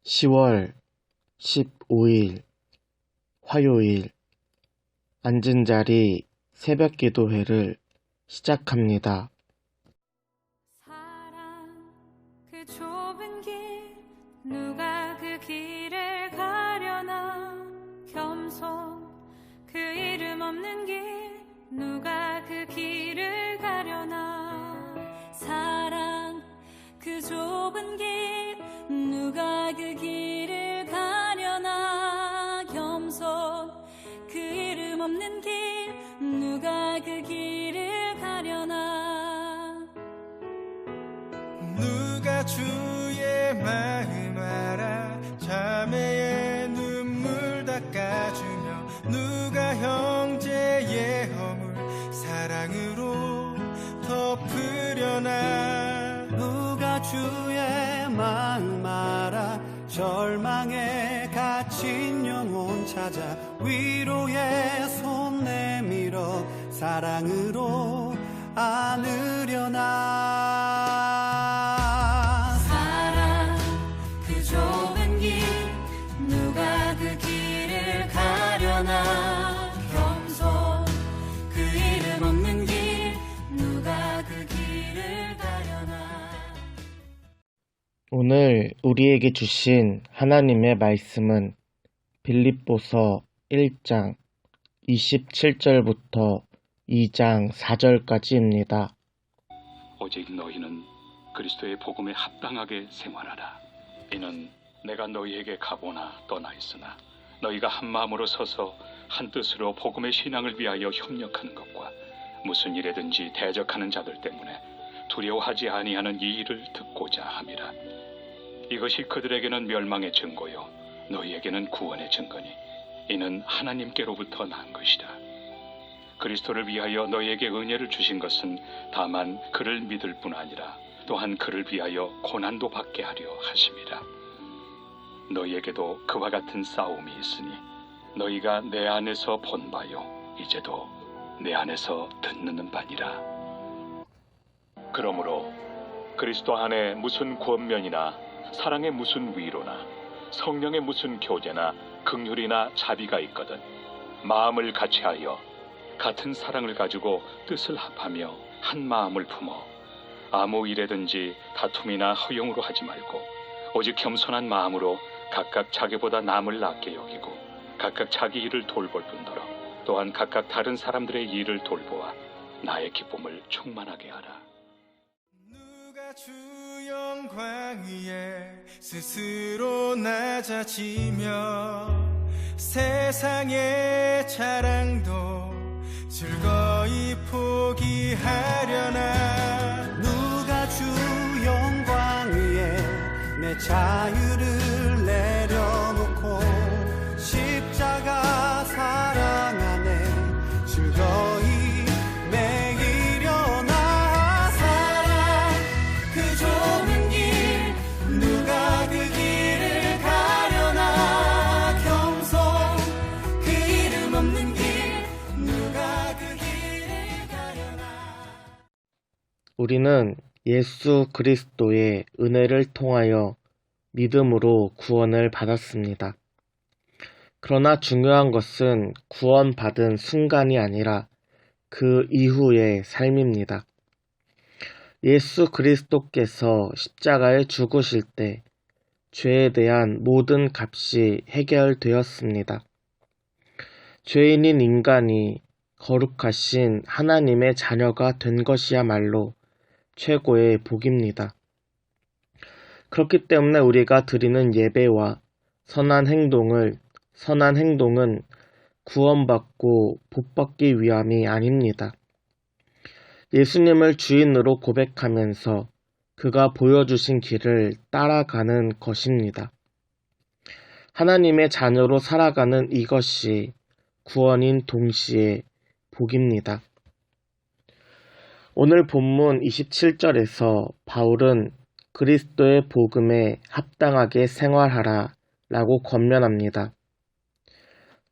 10월 15일 화요일 앉은 자리 새벽 기도회를 시작합니다. 사랑 그 좁은 길 누가 그 길을 가려나 겸손 그 이름 없는 길 누가 그 길을 가려나 사랑 그 좁은 길 누가 그 길을 가려나 겸손 그 이름 없는 길 누가 그 길을 가려나 누가 주의 마음 알아 자매의 눈물 닦아주며 누가 형제의 허물 사랑으로 덮으려나 누가 주의 마음 알아 절망에 갇힌 영혼 찾아 위로의 손 내밀어 사랑으로 안으려나 사랑 그 좁은 길 누가 그 길을 가려나 겸손 그 이름 없는 길 누가 그 길을 가려나 오늘 우리에게 주신 하나님의 말씀은 빌립보서 1장 27절부터 2장 4절까지입니다. 오직 너희는 그리스도의 복음에 합당하게 생활하라. 이는 내가 너희에게 가보나 떠나 있으나 너희가 한 마음으로 서서 한 뜻으로 복음의 신앙을 위하여 협력하는 것과 무슨 일에든지 대적하는 자들 때문에 두려워하지 아니하는 이 일을 듣고자 함이라. 이것이 그들에게는 멸망의 증거요 너희에게는 구원의 증거니 이는 하나님께로부터 난 것이라. 그리스도를 위하여 너희에게 은혜를 주신 것은 다만 그를 믿을 뿐 아니라 또한 그를 위하여 고난도 받게 하려 하심이라. 너희에게도 그와 같은 싸움이 있으니 너희가 내 안에서 본 바요 이제도 내 안에서 듣는 바니라. 그러므로 그리스도 안에 무슨 권면이나 사랑의 무슨 위로나 성령의 무슨 교제나 긍휼이나 자비가 있거든 마음을 같이하여 같은 사랑을 가지고 뜻을 합하며 한 마음을 품어 아무 일에든지 다툼이나 허용으로 하지 말고 오직 겸손한 마음으로 각각 자기보다 남을 낫게 여기고 각각 자기 일을 돌볼 뿐더러 또한 각각 다른 사람들의 일을 돌보아 나의 기쁨을 충만하게 하라. 누가 주 영광 위에 스스로 낮아지며 세상의 자랑도 즐거이 포기하려나 누가 주 영광 위에 내 자유를 내려놓고 십자가 사랑 안에 즐거이 매이려나 사랑 그 좁은 길 누가 그 길을 가려나 겸손 그 이름 없는 길 누가 그 길을 가려나 우리는 예수 그리스도의 은혜를 통하여 믿음으로 구원을 받았습니다. 그러나 중요한 것은 구원받은 순간이 아니라 그 이후의 삶입니다. 예수 그리스도께서 십자가에 죽으실 때 죄에 대한 모든 값이 해결되었습니다. 죄인인 인간이 거룩하신 하나님의 자녀가 된 것이야말로 최고의 복입니다. 그렇기 때문에 우리가 드리는 예배와 선한 행동은 구원받고 복받기 위함이 아닙니다. 예수님을 주인으로 고백하면서 그가 보여주신 길을 따라가는 것입니다. 하나님의 자녀로 살아가는 이것이 구원인 동시에 복입니다. 오늘 본문 27절에서 바울은 그리스도의 복음에 합당하게 생활하라 라고 권면합니다.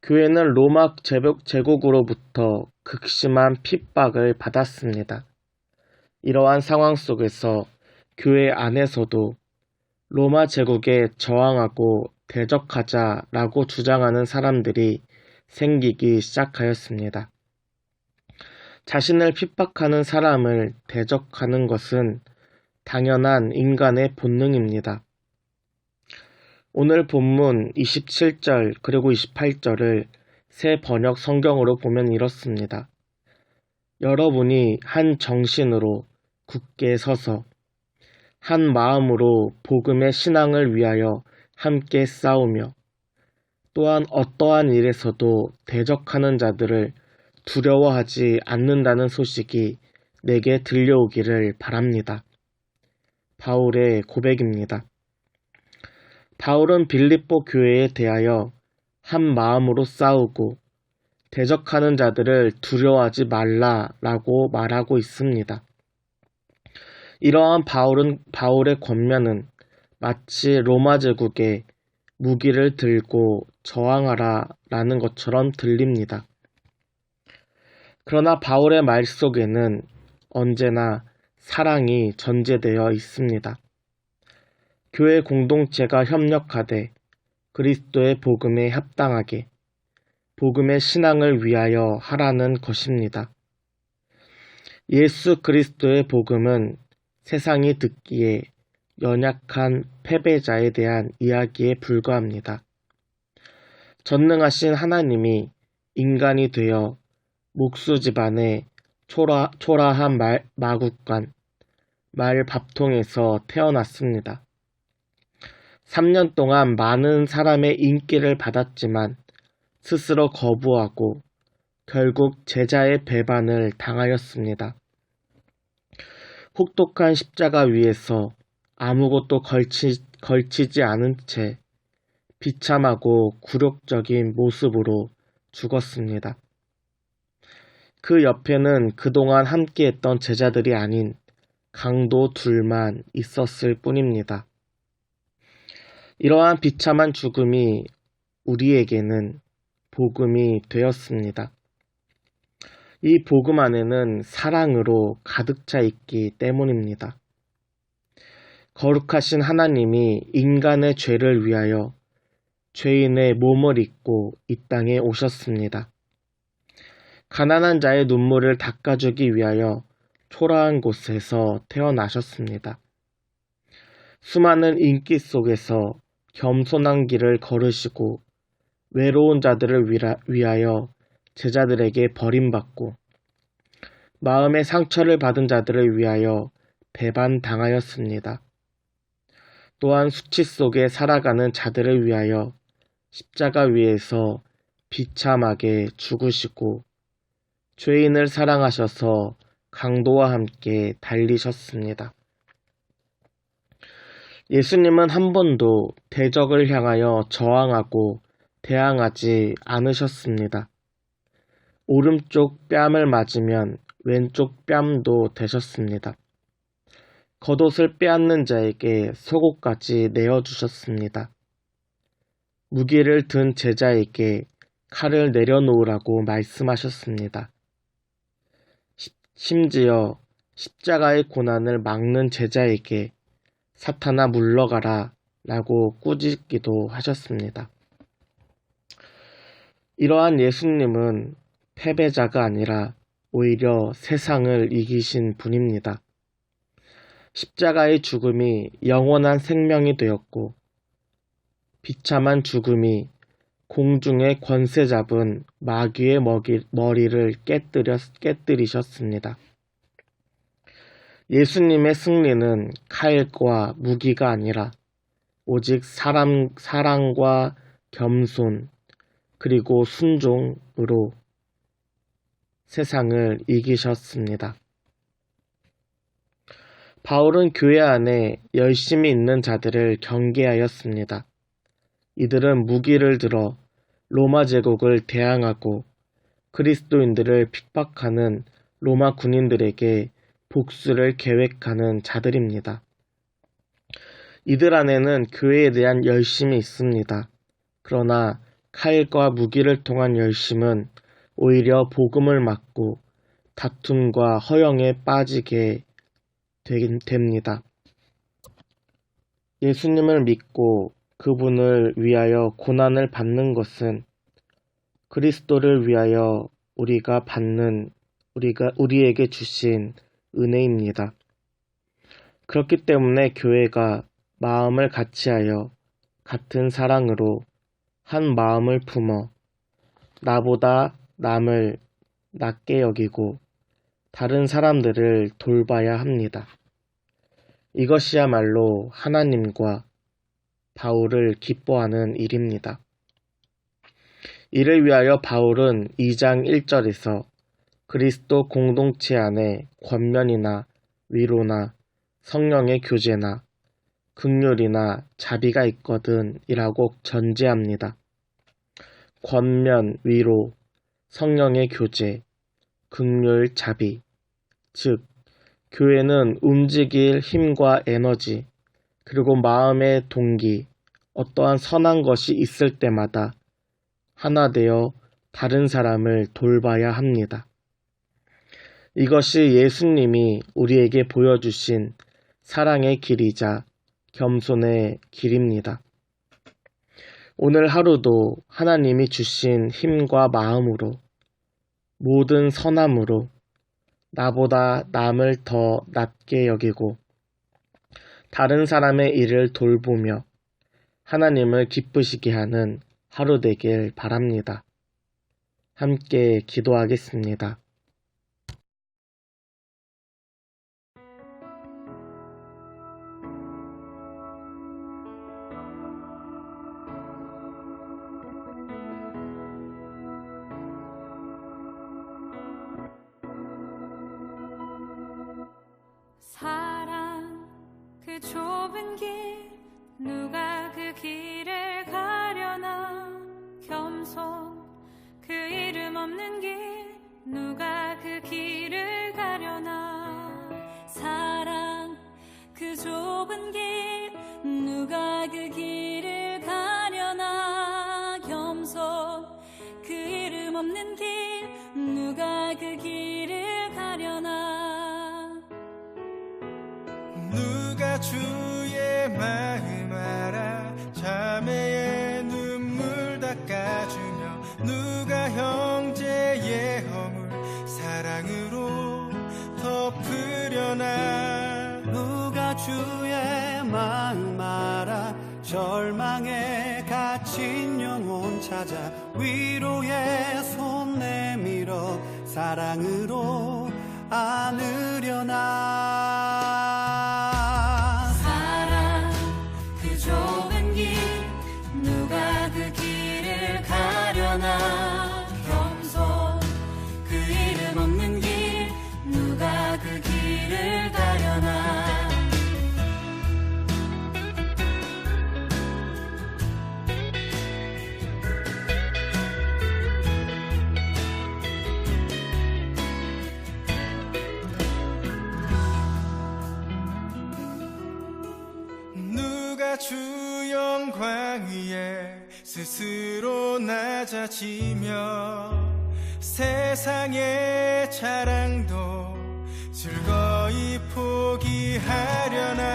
교회는 로마 제국으로부터 극심한 핍박을 받았습니다. 이러한 상황 속에서 교회 안에서도 로마 제국에 저항하고 대적하자라고 주장하는 사람들이 생기기 시작하였습니다. 자신을 핍박하는 사람을 대적하는 것은 당연한 인간의 본능입니다. 오늘 본문 27절 그리고 28절을 새 번역 성경으로 보면 이렇습니다. 여러분이 한 정신으로 굳게 서서 한 마음으로 복음의 신앙을 위하여 함께 싸우며 또한 어떠한 일에서도 대적하는 자들을 두려워하지 않는다는 소식이 내게 들려오기를 바랍니다. 바울의 고백입니다. 바울은 빌립보 교회에 대하여 한 마음으로 싸우고 대적하는 자들을 두려워하지 말라라고 말하고 있습니다. 이러한 바울의 권면은 마치 로마 제국에 무기를 들고 저항하라라는 것처럼 들립니다. 그러나 바울의 말 속에는 언제나 사랑이 전제되어 있습니다. 교회 공동체가 협력하되 그리스도의 복음에 합당하게 복음의 신앙을 위하여 하라는 것입니다. 예수 그리스도의 복음은 세상이 듣기에 연약한 패배자에 대한 이야기에 불과합니다. 전능하신 하나님이 인간이 되어 목수 집안의 초라한 마국간 말밥통에서 태어났습니다. 3년 동안 많은 사람의 인기를 받았지만 스스로 거부하고 결국 제자의 배반을 당하였습니다. 혹독한 십자가 위에서 아무것도 걸치지 않은 채 비참하고 굴욕적인 모습으로 죽었습니다. 그 옆에는 그동안 함께했던 제자들이 아닌 강도 둘만 있었을 뿐입니다. 이러한 비참한 죽음이 우리에게는 복음이 되었습니다. 이 복음 안에는 사랑으로 가득 차 있기 때문입니다. 거룩하신 하나님이 인간의 죄를 위하여 죄인의 몸을 입고 이 땅에 오셨습니다. 가난한 자의 눈물을 닦아주기 위하여 초라한 곳에서 태어나셨습니다. 수많은 인기 속에서 겸손한 길을 걸으시고 외로운 자들을 위하여 제자들에게 버림받고 마음의 상처를 받은 자들을 위하여 배반당하였습니다. 또한 수치 속에 살아가는 자들을 위하여 십자가 위에서 비참하게 죽으시고 죄인을 사랑하셔서 강도와 함께 달리셨습니다. 예수님은 한 번도 대적을 향하여 저항하고 대항하지 않으셨습니다. 오른쪽 뺨을 맞으면 왼쪽 뺨도 되셨습니다. 겉옷을 빼앗는 자에게 속옷까지 내어주셨습니다. 무기를 든 제자에게 칼을 내려놓으라고 말씀하셨습니다. 심지어 십자가의 고난을 막는 제자에게 사탄아 물러가라 라고 꾸짖기도 하셨습니다. 이러한 예수님은 패배자가 아니라 오히려 세상을 이기신 분입니다. 십자가의 죽음이 영원한 생명이 되었고 비참한 죽음이 공중의 권세 잡은 마귀의 머리를 깨뜨리셨습니다. 예수님의 승리는 칼과 무기가 아니라 오직 사랑과 겸손 그리고 순종으로 세상을 이기셨습니다. 바울은 교회 안에 열심히 있는 자들을 경계하였습니다. 이들은 무기를 들어 로마 제국을 대항하고 그리스도인들을 핍박하는 로마 군인들에게 복수를 계획하는 자들입니다. 이들 안에는 교회에 대한 열심이 있습니다. 그러나 칼과 무기를 통한 열심은 오히려 복음을 막고 다툼과 허영에 빠지게 됩니다. 예수님을 믿고 그분을 위하여 고난을 받는 것은 그리스도를 위하여 우리에게 주신 은혜입니다. 그렇기 때문에 교회가 마음을 같이하여 같은 사랑으로 한 마음을 품어 나보다 남을 낮게 여기고 다른 사람들을 돌봐야 합니다. 이것이야말로 하나님과 바울을 기뻐하는 일입니다. 이를 위하여 바울은 2장 1절에서 그리스도 공동체 안에 권면이나 위로나 성령의 교제나 긍휼이나 자비가 있거든 이라고 전제합니다. 권면, 위로, 성령의 교제, 긍휼, 자비, 즉 교회는 움직일 힘과 에너지, 그리고 마음의 동기, 어떠한 선한 것이 있을 때마다 하나 되어 다른 사람을 돌봐야 합니다. 이것이 예수님이 우리에게 보여주신 사랑의 길이자 겸손의 길입니다. 오늘 하루도 하나님이 주신 힘과 마음으로 모든 선함으로 나보다 남을 더 낮게 여기고 다른 사람의 일을 돌보며 하나님을 기쁘시게 하는 하루 되길 바랍니다. 함께 기도하겠습니다. 사랑 그 좁은 길 누가 그 길을 가려나 겸손 그 이름 없는 길 누가 그 길을 가려나 사랑 그 좁은 길 누가 그 길을 가려나 겸손 그 이름 없는 길 누가 그 길을 가려나 누가 주의 마음 알아 자매의 눈물 닦아주며 누가 형제의 허물 사랑으로 덮으려나 누가 주의 마음 알아 절망에 갇힌 영혼 찾아 위로의 손 내밀어 사랑으로 안으려나 사랑 그 좁은 길 누가 그 길을 가려나 겸손 그 이름 없는 길 누가 그 길을 가려나 누가 주 영광 위에 스스로 낮아지며 세상의 자랑도 즐거이 포기하려나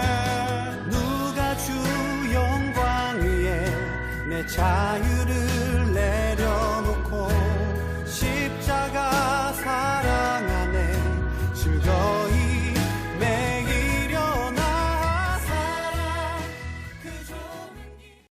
누가 주 영광 위에 내 자유